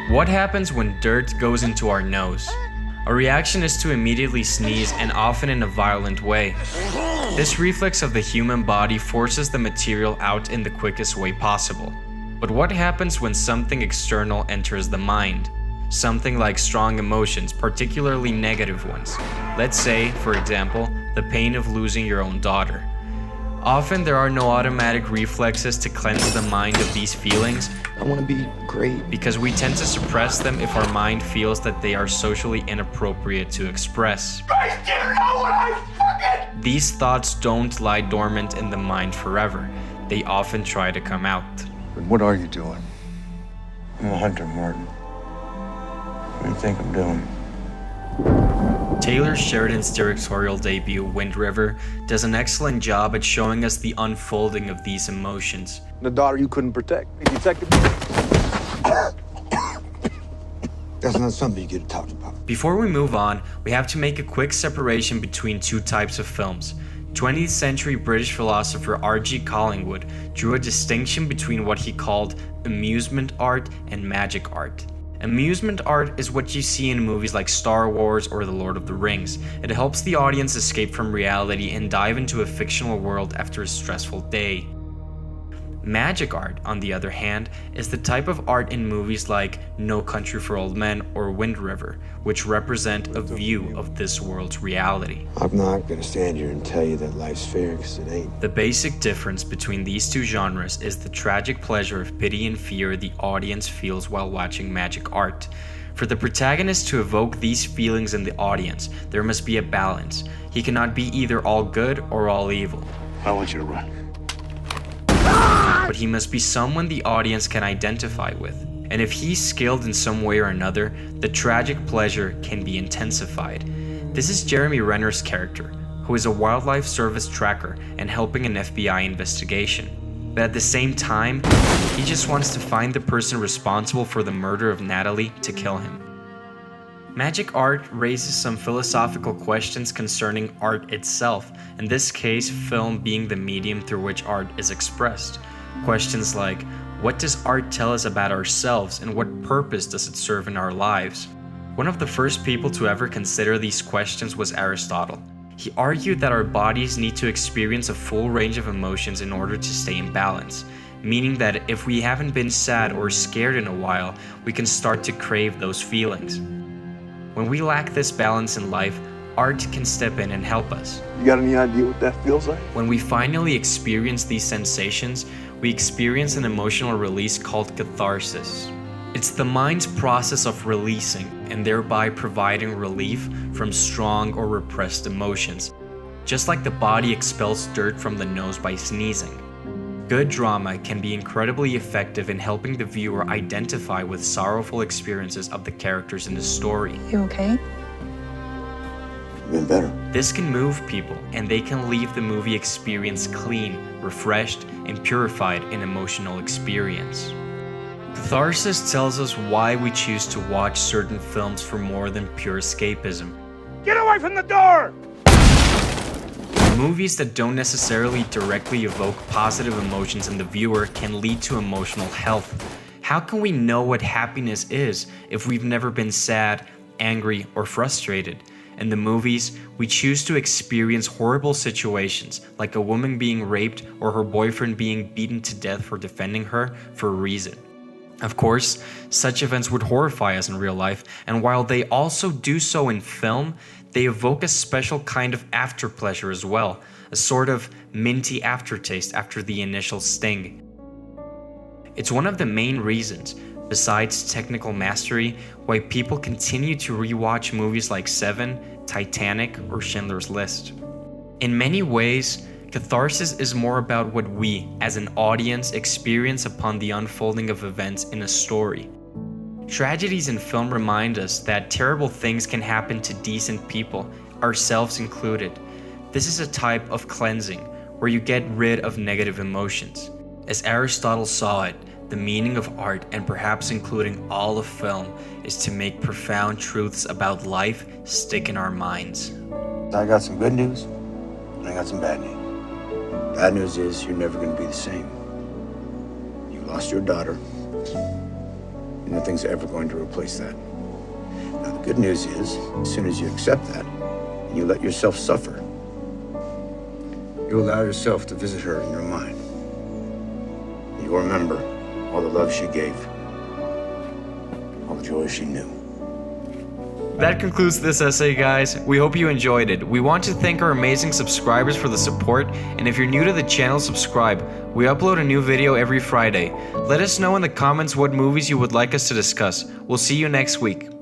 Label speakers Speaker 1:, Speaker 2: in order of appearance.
Speaker 1: What happens when dirt goes into our nose? Our reaction is to immediately sneeze, and often in a violent way. This reflex of the human body forces the material out in the quickest way possible. But what happens when something external enters the mind? Something like strong emotions, particularly negative ones. Let's say, for example, the pain of losing your own daughter. Often there are no automatic reflexes to cleanse the mind of these feelings.
Speaker 2: I want to be great.
Speaker 1: Because we tend to suppress them if our mind feels that they are socially inappropriate to express.
Speaker 3: Guys, do you know what I fucking...
Speaker 1: These thoughts don't lie dormant in the mind forever. They often try to come out.
Speaker 4: But what are you doing? I'm a hunter, Martin. What do you think I'm doing?
Speaker 1: Taylor Sheridan's directorial debut, Wind River, does an excellent job at showing us the unfolding of these emotions.
Speaker 5: The daughter you couldn't protect. You protected.
Speaker 2: That's not something you get to talk about.
Speaker 1: Before we move on, we have to make a quick separation between two types of films. 20th century British philosopher R.G. Collingwood drew a distinction between what he called amusement art and magic art. Amusement art is what you see in movies like Star Wars or The Lord of the Rings. It helps the audience escape from reality and dive into a fictional world after a stressful day. Magic art, on the other hand, is the type of art in movies like No Country for Old Men or Wind River, which represent a view of this world's reality.
Speaker 2: I'm not gonna stand here and tell you that life's fair, because it ain't.
Speaker 1: The basic difference between these two genres is the tragic pleasure of pity and fear the audience feels while watching magic art. For the protagonist to evoke these feelings in the audience, there must be a balance. He cannot be either all good or all evil.
Speaker 3: I want you to run.
Speaker 1: But he must be someone the audience can identify with. And if he's skilled in some way or another, the tragic pleasure can be intensified. This is Jeremy Renner's character, who is a wildlife service tracker and helping an FBI investigation. But at the same time, he just wants to find the person responsible for the murder of Natalie to kill him. Magic art raises some philosophical questions concerning art itself, in this case, film being the medium through which art is expressed. Questions like, what does art tell us about ourselves and what purpose does it serve in our lives? One of the first people to ever consider these questions was Aristotle. He argued that our bodies need to experience a full range of emotions in order to stay in balance, meaning that if we haven't been sad or scared in a while, we can start to crave those feelings. When we lack this balance in life, art can step in and help us.
Speaker 5: You got any idea what that feels like?
Speaker 1: When we finally experience these sensations, we experience an emotional release called catharsis. It's the mind's process of releasing and thereby providing relief from strong or repressed emotions, just like the body expels dirt from the nose by sneezing. Good drama can be incredibly effective in helping the viewer identify with sorrowful experiences of the characters in the story.
Speaker 6: You okay?
Speaker 2: Been better.
Speaker 1: This can move people, and they can leave the movie experience clean, refreshed, and purified in emotional experience. Catharsis tells us why we choose to watch certain films for more than pure escapism.
Speaker 3: Get away from the door!
Speaker 1: Movies that don't necessarily directly evoke positive emotions in the viewer can lead to emotional health. How can we know what happiness is if we've never been sad, angry, or frustrated? In the movies, we choose to experience horrible situations, like a woman being raped or her boyfriend being beaten to death for defending her for a reason. Of course, such events would horrify us in real life, and while they also do so in film, they evoke a special kind of after pleasure as well, a sort of minty aftertaste after the initial sting. It's one of the main reasons, besides technical mastery, why people continue to rewatch movies like Seven, Titanic, or Schindler's List. In many ways, catharsis is more about what we, as an audience, experience upon the unfolding of events in a story. Tragedies in film remind us that terrible things can happen to decent people, ourselves included. This is a type of cleansing, where you get rid of negative emotions. As Aristotle saw it, the meaning of art, and perhaps including all of film, is to make profound truths about life stick in our minds.
Speaker 2: I got some good news, and I got some bad news. Bad news is you're never gonna be the same. You lost your daughter. and nothing's ever going to replace that. Now, the good news is, as soon as you accept that, and you let yourself suffer, you allow yourself to visit her in your mind. You'll remember all the love she gave, all the joy she knew.
Speaker 1: That concludes this essay, guys. We hope you enjoyed it. We want to thank our amazing subscribers for the support, and if you're new to the channel, subscribe. We upload a new video every Friday. Let us know in the comments what movies you would like us to discuss. We'll see you next week.